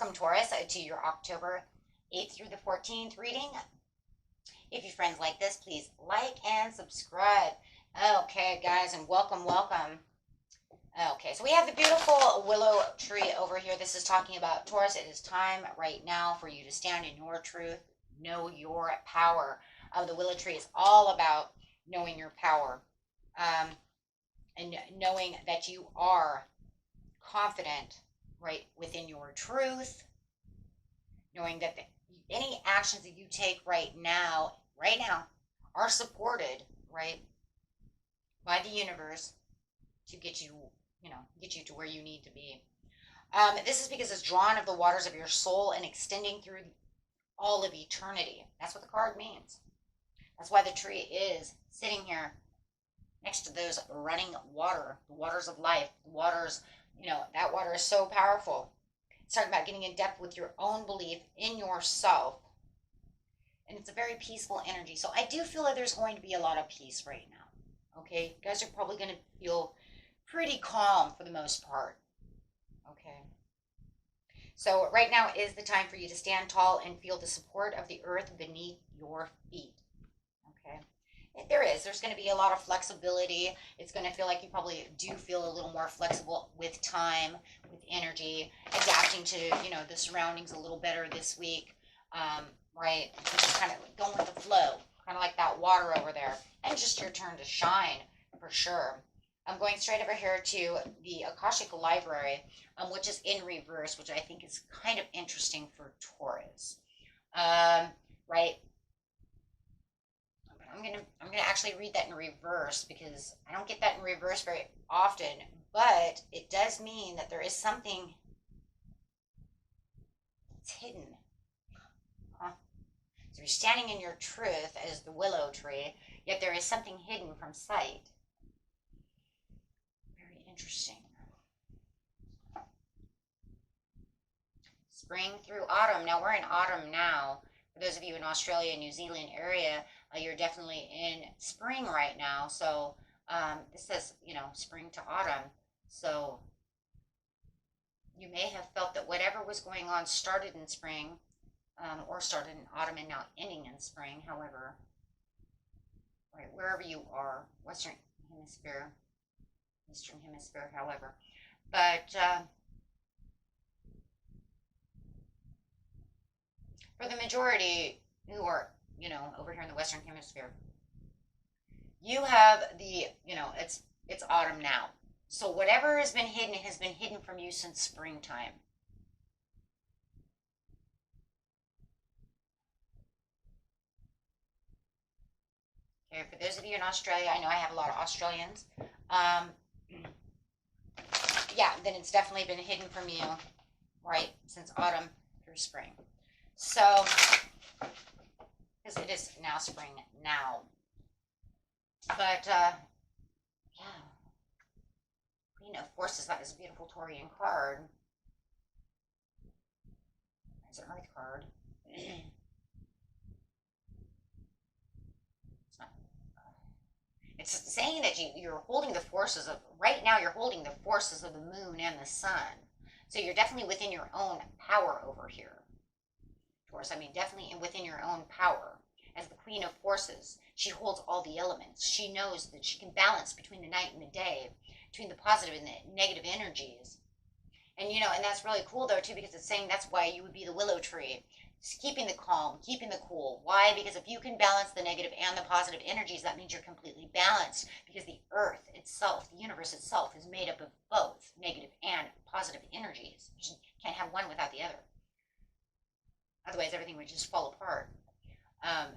welcome, Taurus, to your October 8th through the 14th reading. If your friends like this, please like and subscribe. Okay, guys, and welcome, welcome. Okay, so we have the beautiful willow tree over here. This is talking about Taurus. It is time right now for you to stand in your truth, know your power. The willow tree is all about knowing your power and knowing that you are confident, right, within your truth, knowing that any actions that you take right now, are supported, right, by the universe to get you, get you to where you need to be. This is because it's drawn of the waters of your soul and extending through all of eternity. That's what the card means. That's why the tree is sitting here next to those running water, the waters of life, the waters, that water is so powerful. It's talking about getting in depth with your own belief in yourself. And it's a very peaceful energy. So I do feel like there's going to be a lot of peace right now. Okay? You guys are probably going to feel pretty calm for the most part. Okay? So right now is the time for you to stand tall and feel the support of the earth beneath your feet. Okay? There's going to be a lot of flexibility. It's going to feel like you probably do feel a little more flexible with time, with energy, adapting to, the surroundings a little better this week, right? Just kind of going with the flow, kind of like that water over there. And just your turn to shine, for sure. I'm going straight over here to the Akashic Library, which is in reverse, which I think is kind of interesting for Taurus, right? I'm gonna actually read that in reverse because I don't get that in reverse very often, but it does mean that there is something that's hidden. Huh? So you're standing in your truth as the willow tree, yet there is something hidden from sight. Very interesting. Spring through autumn. Now we're in autumn now. For those of you in Australia and New Zealand area, you're definitely in spring right now. So this says, spring to autumn. So you may have felt that whatever was going on started in spring or started in autumn and now ending in spring. However, right, wherever you are, Western Hemisphere, Eastern Hemisphere, however. But for the majority who are, over here in the Western Hemisphere, you have the, it's autumn now. So whatever has been hidden from you since springtime. Okay, for those of you in Australia, I know I have a lot of Australians. Yeah, then it's definitely been hidden from you, right, since autumn through spring. So, because it is now spring now. But, yeah. Queen of Forces, that is a beautiful Taurian card. It's an Earth card. It's saying that you're holding the forces of, right now you're holding the forces of the moon and the sun. So you're definitely within your own power over here. Taurus, definitely within your own power. As the Queen of Forces, she holds all the elements. She knows that she can balance between the night and the day, between the positive and the negative energies. And, and that's really cool, though, too, because it's saying that's why you would be the willow tree. Just keeping the calm, keeping the cool. Why? Because if you can balance the negative and the positive energies, that means you're completely balanced. Because the earth itself, the universe itself, is made up of both negative and positive energies. You can't have one without the other. Otherwise, everything would just fall apart. And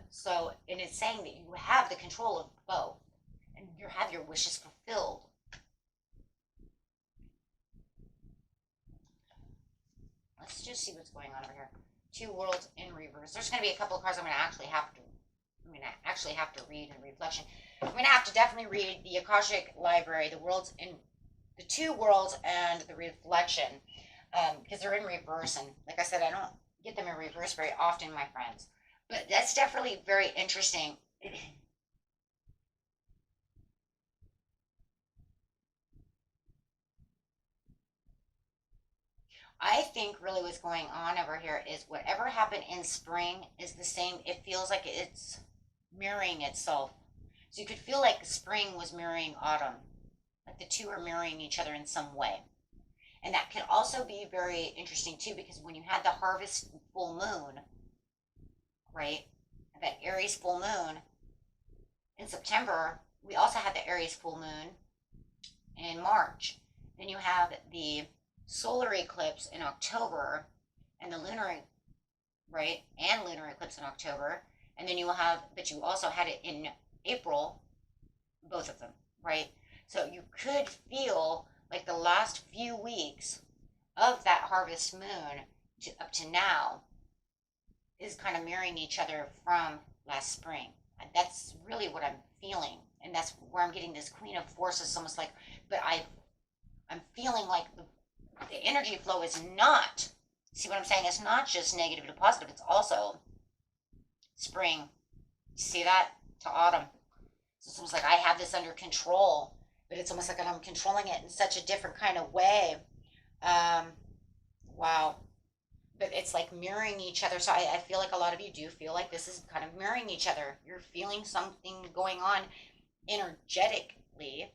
it's saying that you have the control of both, and you have your wishes fulfilled. Let's just see what's going on over here. Two worlds in reverse. There's going to be a couple of cards I'm going to actually have to read in reflection. I'm going to have to definitely read the Akashic Library, the two worlds and the reflection, because they're in reverse. And like I said, I don't get them in reverse very often, my friends. But that's definitely very interesting. I think really what's going on over here is whatever happened in spring is the same. It feels like it's mirroring itself. So you could feel like spring was mirroring autumn, like the two are mirroring each other in some way. And that can also be very interesting too, because when you had the harvest full moon, right, that Aries full moon in September, we also had the Aries full moon in March. Then you have the solar eclipse in October and the lunar, right, and lunar eclipse in October. And then you will have, but you also had it in April, both of them, right? So you could feel like the last few weeks of that harvest moon up to now is kind of mirroring each other from last spring. That's really what I'm feeling. And that's where I'm getting this Queen of Forces, almost like, but I'm feeling like the energy flow is not, see what I'm saying? It's not just negative to positive, it's also spring. See that? To autumn. So it's almost like I have this under control, but it's almost like I'm controlling it in such a different kind of way. Wow. But it's like mirroring each other. So I feel like a lot of you do feel like this is kind of mirroring each other. You're feeling something going on energetically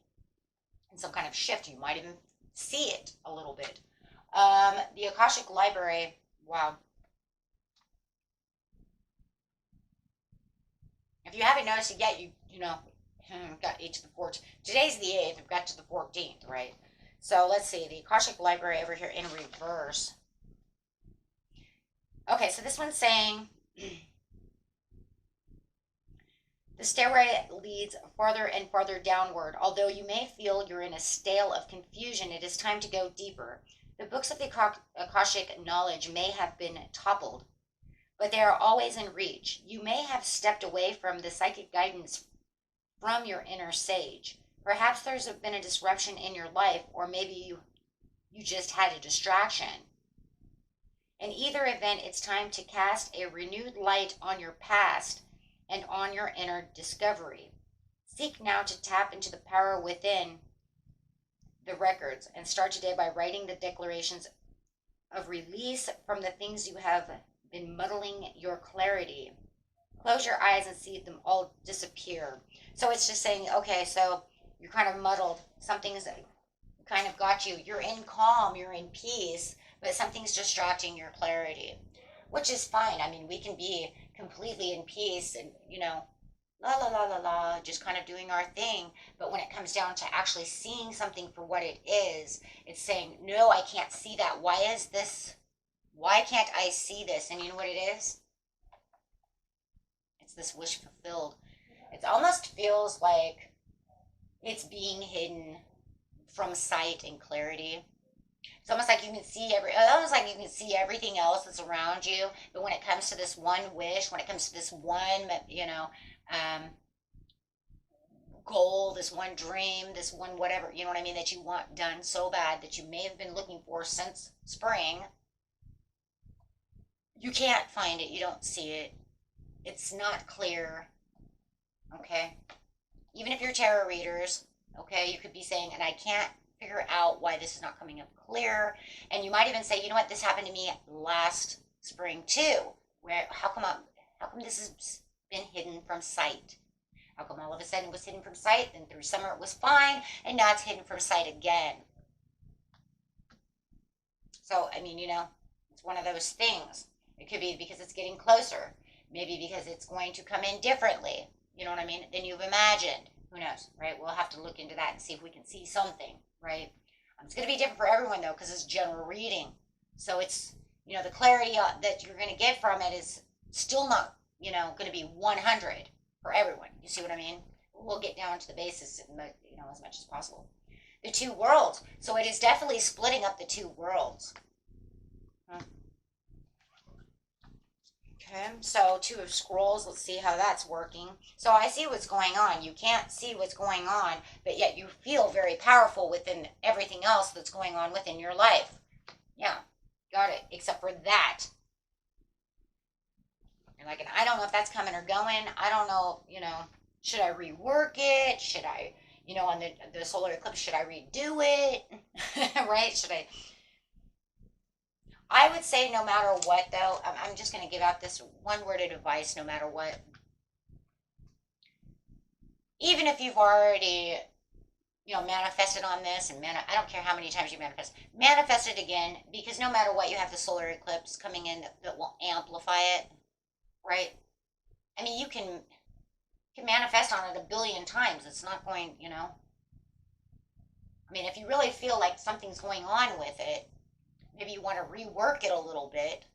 in some kind of shift. You might even see it a little bit. The Akashic Library, wow. If you haven't noticed it yet, you know, got 8 to the 14th. Today's the 8th, we've got to the 14th, right? So let's see, the Akashic Library over here in reverse. Okay, so this one's saying, the stairway leads farther and farther downward. Although you may feel you're in a stale of confusion, it is time to go deeper. The books of the Akashic knowledge may have been toppled, but they are always in reach. You may have stepped away from the psychic guidance from your inner sage. Perhaps there's been a disruption in your life, or maybe you just had a distraction. In either event, it's time to cast a renewed light on your past and on your inner discovery. Seek now to tap into the power within the records and start today by writing the declarations of release from the things you have been muddling your clarity. Close your eyes and see them all disappear. So it's just saying, okay, so you're kind of muddled. Something's kind of got you. You're in calm, you're in peace, but something's distracting your clarity, which is fine. I mean, we can be completely in peace and, you know, la la la la la, just kind of doing our thing. But when it comes down to actually seeing something for what it is, it's saying, no, I can't see that. Why is this? Why can't I see this? And you know what it is? It's this wish fulfilled. It almost feels like it's being hidden from sight and clarity. It's almost like you can see everything else that's around you, but when it comes to this one wish, when it comes to this one, you know, goal, this one dream, this one whatever, you know what I mean, that you want done so bad that you may have been looking for since spring, you can't find it, you don't see it, it's not clear, okay? Even if you're tarot readers, okay, you could be saying, and I can't figure out why this is not coming up clear. And you might even say, you know what, this happened to me last spring too. Where how come this has been hidden from sight? How come all of a sudden it was hidden from sight, then through summer it was fine, and now it's hidden from sight again? So, I mean, you know, it's one of those things. It could be because it's getting closer. Maybe because it's going to come in differently, you know what I mean, than you've imagined. Who knows, right? We'll have to look into that and see if we can see something, right? It's going to be different for everyone, though, because it's general reading. So it's, you know, the clarity that you're going to get from it is still not, you know, going to be 100 for everyone. You see what I mean? We'll get down to the basis, you know, as much as possible. The two worlds. So it is definitely splitting up the two worlds. Okay, so 2 of Scrolls, let's see how that's working. So I see what's going on. You can't see what's going on, but yet you feel very powerful within everything else that's going on within your life. Yeah, got it, except for that. You're like, and I don't know if that's coming or going. I don't know, you know, should I rework it? Should I, you know, on the solar eclipse, should I redo it? Right? Should I? I would say no matter what, though, I'm just going to give out this one word of advice no matter what. Even if you've already, manifested on this, and I don't care how many times you manifest it again, because no matter what, you have the solar eclipse coming in that will amplify it, right? I mean, you can manifest on it a billion times. It's not going, I mean, if you really feel like something's going on with it, maybe you want to rework it a little bit,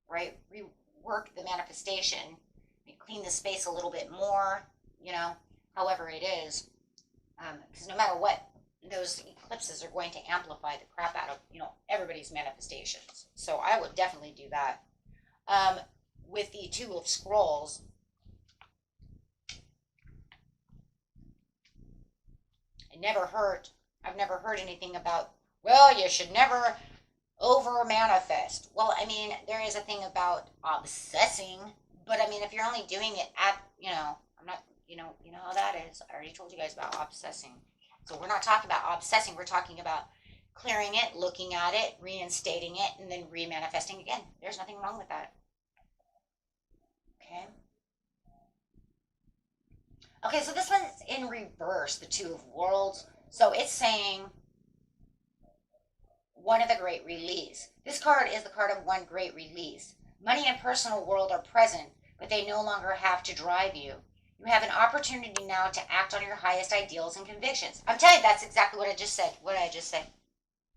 right? Rework the manifestation, clean the space a little bit more, however it is. Because no matter what, those eclipses are going to amplify the crap out of, everybody's manifestations. So I would definitely do that. With the Two of Scrolls, I've never heard anything about, well, you should never over manifest. Well, I mean, there is a thing about obsessing, but I mean, if you're only doing it at, I'm not, you know how that is. I already told you guys about obsessing. So we're not talking about obsessing. We're talking about clearing it, looking at it, reinstating it, and then remanifesting again. There's nothing wrong with that. Okay. Okay, so this one's in reverse, the Two of Worlds. So it's saying one of the great release. This card is the card of one great release. Money and personal world are present, but they no longer have to drive you. You have an opportunity now to act on your highest ideals and convictions. I'm telling you, that's exactly what I just said. What did I just say?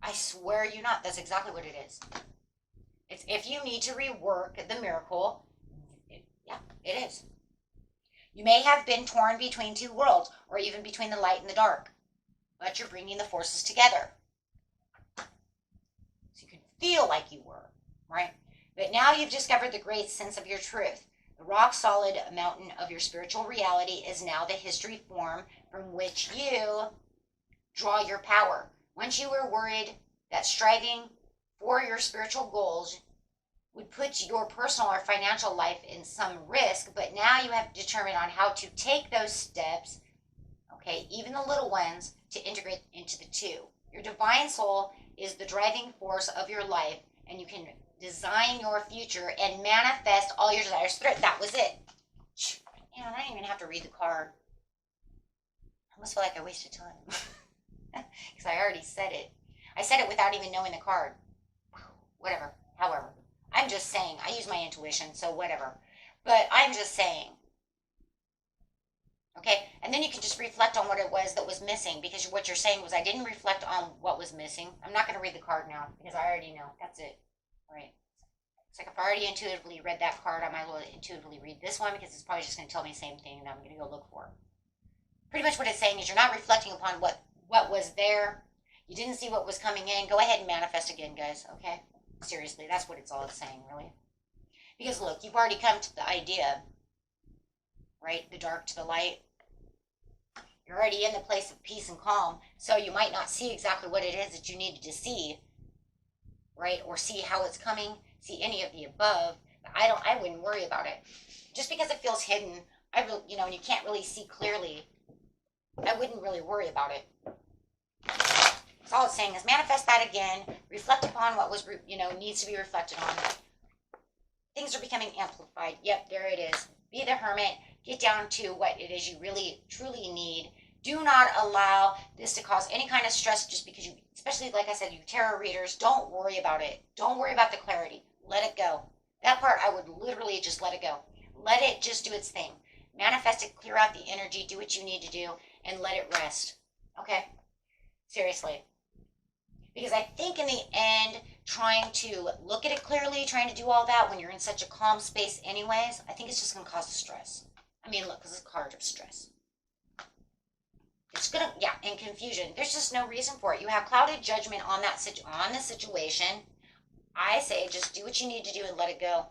I swear you not. That's exactly what it is. It's if you need to rework the miracle, yeah, it is. You may have been torn between two worlds, or even between the light and the dark, but you're bringing the forces together. So you can feel like you were, right? But now you've discovered the great sense of your truth. The rock-solid mountain of your spiritual reality is now the history form from which you draw your power. Once you were worried that striving for your spiritual goals would put your personal or financial life in some risk, but now you have determined on how to take those steps, okay, even the little ones, to integrate into the two. Your divine soul is the driving force of your life, and you can design your future and manifest all your desires through it. That was it. Man, I didn't even have to read the card. I almost feel like I wasted time. Because I already said it. I said it without even knowing the card. Whatever. However. I'm just saying. I use my intuition, so whatever. But I'm just saying. Okay? And then you can just reflect on what it was that was missing. Because what you're saying was I didn't reflect on what was missing. I'm not going to read the card now. Because I already know. That's it. Right. It's like if I already intuitively read that card, I might as well intuitively read this one because it's probably just going to tell me the same thing that I'm going to go look for. Pretty much what it's saying is you're not reflecting upon what was there. You didn't see what was coming in. Go ahead and manifest again, guys. Okay? Seriously, that's what it's all saying, really. Because look, you've already come to the idea, right? The dark to the light. You're already in the place of peace and calm, so you might not see exactly what it is that you needed to see, right? Or see how it's coming, see any of the above. But I wouldn't worry about it. Just because it feels hidden, and you can't really see clearly, I wouldn't really worry about it. So all it's saying is manifest that again, reflect upon what was, needs to be reflected on. Things are becoming amplified. Yep, there it is. Be the hermit. Get down to what it is you really, truly need. Do not allow this to cause any kind of stress just because you, especially like I said, you tarot readers, don't worry about it. Don't worry about the clarity. Let it go. That part, I would literally just let it go. Let it just do its thing. Manifest it, clear out the energy, do what you need to do, and let it rest. Okay? Seriously. Because I think in the end, trying to look at it clearly, trying to do all that when you're in such a calm space anyways, I think it's just going to cause stress. I mean, look, because it's a card of stress. It's going to, yeah, and confusion. There's just no reason for it. You have clouded judgment on the situation. I say just do what you need to do and let it go.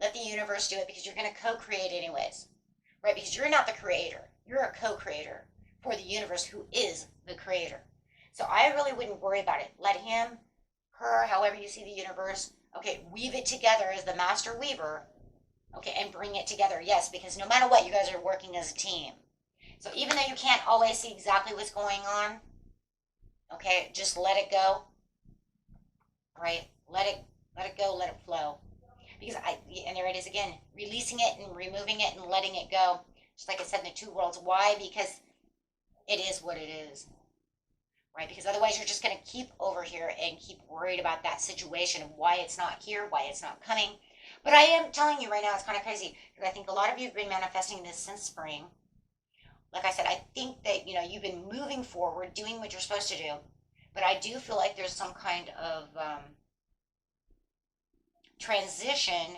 Let the universe do it because you're going to co-create anyways. Right? Because you're not the creator. You're a co-creator for the universe who is the creator. So I really wouldn't worry about it. Let him, her, however you see the universe, okay, weave it together as the master weaver, okay, and bring it together. Yes, because no matter what, you guys are working as a team. So even though you can't always see exactly what's going on, okay, just let it go, right? Let it Let it go, let it flow. Because and there it is again, releasing it and removing it and letting it go. Just like I said in the two worlds. Why? Because it is what it is. Right? Because otherwise you're just going to keep over here and keep worried about that situation and why it's not here, why it's not coming. But I am telling you right now, it's kind of crazy because I think a lot of you have been manifesting this since spring. Like I said, I think that, you've been moving forward, doing what you're supposed to do. But I do feel like there's some kind of transition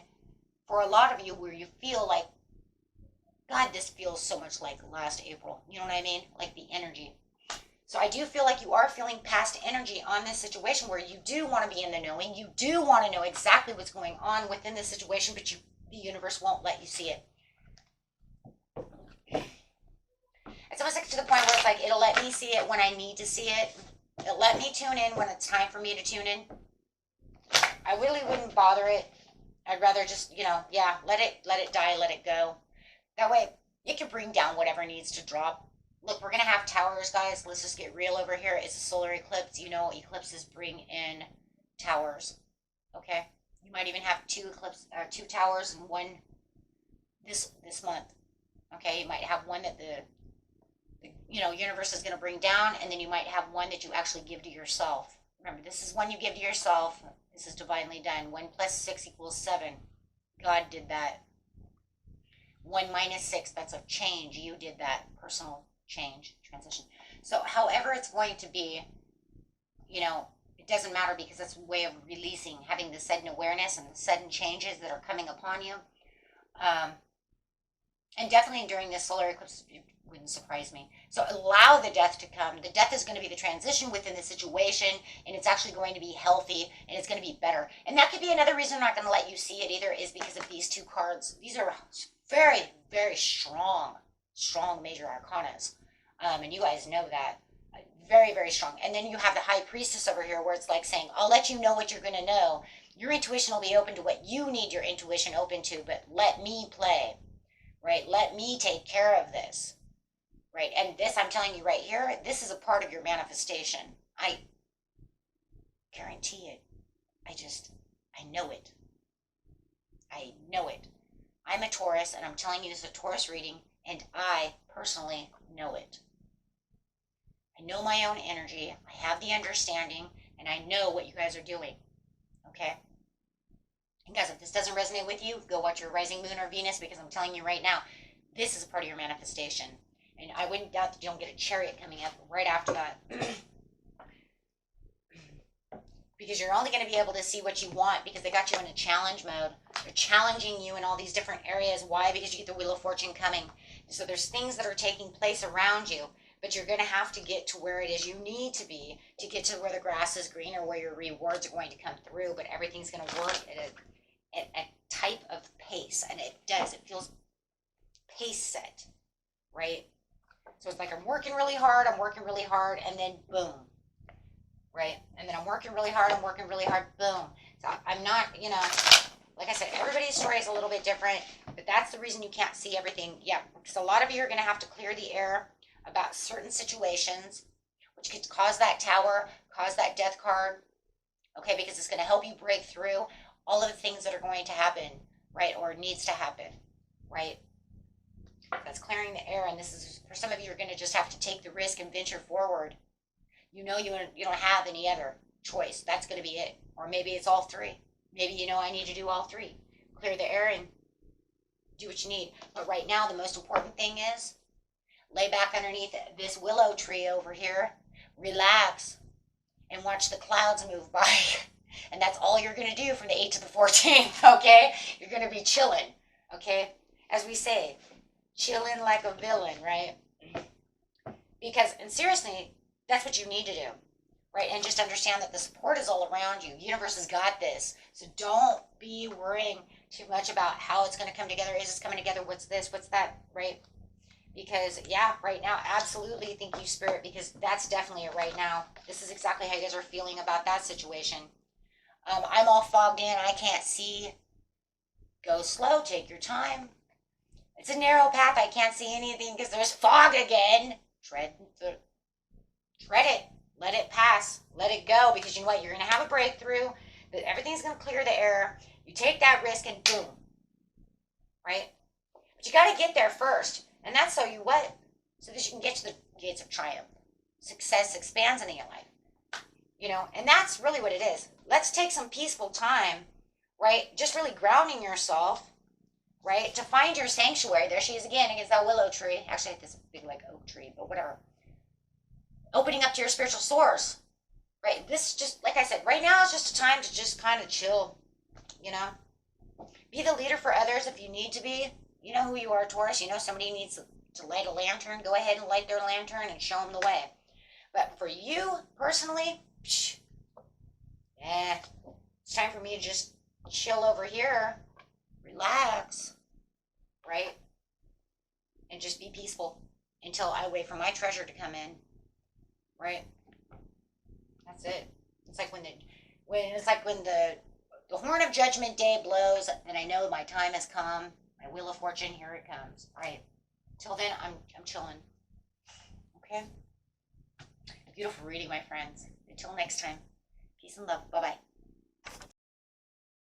for a lot of you where you feel like, God, this feels so much like last April. You know what I mean? Like the energy. So I do feel like you are feeling past energy on this situation where you do want to be in the knowing. You do want to know exactly what's going on within this situation, but the universe won't let you see it. It's almost like to the point where it's like, it'll let me see it when I need to see it. It'll let me tune in when it's time for me to tune in. I really wouldn't bother it. I'd rather just, let it die, let it go. That way, it can bring down whatever needs to drop. Look, we're going to have towers, guys. Let's just get real over here. It's a solar eclipse. Eclipses bring in towers. Okay? You might even have two towers and one this month. Okay? You might have one that the universe is going to bring down, and then you might have one that you actually give to yourself. Remember, this is one you give to yourself. This is divinely done. 1 + 6 = 7. God did that. 1 - 6, that's a change. You did that. Personal change, transition. So however it's going to be, it doesn't matter because it's a way of releasing, having the sudden awareness and the sudden changes that are coming upon you. And definitely during this solar eclipse, it wouldn't surprise me. So allow the death to come. The death is going to be the transition within the situation, and it's actually going to be healthy, and it's going to be better. And that could be another reason I'm not going to let you see it either, is because of these two cards. These are very, very strong major arcanas. And you guys know that. Very, very strong. And then you have the High Priestess over here where it's like saying, I'll let you know what you're going to know. Your intuition will be open to what you need your intuition open to, but let me play. Right? Let me take care of this. Right? And this, I'm telling you right here, this is a part of your manifestation. I guarantee it. I know it. I know it. I'm a Taurus, and I'm telling you this is a Taurus reading, and I personally know it. I know my own energy. I have the understanding, and I know what you guys are doing. Okay? And guys, if this doesn't resonate with you, go watch your rising moon or Venus, because I'm telling you right now, this is a part of your manifestation. And I wouldn't doubt that you don't get a chariot coming up right after that. Because you're only going to be able to see what you want because they got you in a challenge mode. They're challenging you in all these different areas. Why? Because you get the Wheel of Fortune coming. So there's things that are taking place around you, but you're going to have to get to where it is you need to be to get to where the grass is greener, where your rewards are going to come through, but everything's going to work at a type of pace, and it does. It feels pace set, right? So it's like I'm working really hard, and then boom, right? And then I'm working really hard, boom. So I'm not, like I said, everybody's story is a little bit different, but that's the reason you can't see everything. Yeah, because a lot of you are going to have to clear the air about certain situations, which could cause that tower, cause that death card, okay, because it's going to help you break through all of the things that are going to happen, right, or needs to happen, right? That's clearing the air, and this is, for some of you, you're going to just have to take the risk and venture forward. You don't have any other choice. That's going to be it. Or maybe it's all three. Maybe I need to do all three. Clear the air and do what you need. But right now, the most important thing is lay back underneath this willow tree over here, relax, and watch the clouds move by. And that's all you're going to do from the 8th to the 14th, okay? You're going to be chilling, okay? As we say, chilling like a villain, right? Because, and seriously, that's what you need to do, right? And just understand that the support is all around you. The universe has got this. So don't be worrying too much about how it's going to come together. Is this coming together? What's this? What's that, right? Because, yeah, right now, absolutely thank you, Spirit, because that's definitely it right now. This is exactly how you guys are feeling about that situation. I'm all fogged in. I can't see. Go slow. Take your time. It's a narrow path. I can't see anything because there's fog again. Tread it. Let it pass. Let it go, because you know what? You're going to have a breakthrough. But everything's going to clear the air. You take that risk and boom. Right? But you got to get there first. And that's so you what? So that you can get to the gates of triumph. Success expands into your life. You know, and that's really what it is. Let's take some peaceful time, right? Just really grounding yourself, right? To find your sanctuary. There she is again against that willow tree. Actually, I had this big like oak tree, but whatever. Opening up to your spiritual source, right? This just, like I said, right now is just a time to just kind of chill, you know? Be the leader for others if you need to be. You know who you are, Taurus. You know somebody needs to light a lantern. Go ahead and light their lantern and show them the way. But for you, personally, yeah, it's time for me to just chill over here, relax, right? And just be peaceful until I wait for my treasure to come in, right? That's it. It's like when the horn of judgment day blows, and I know my time has come. My wheel of fortune, here it comes. Right. Till then, I'm chilling. Okay. Beautiful reading, my friends. Until next time. Peace and love. Bye bye.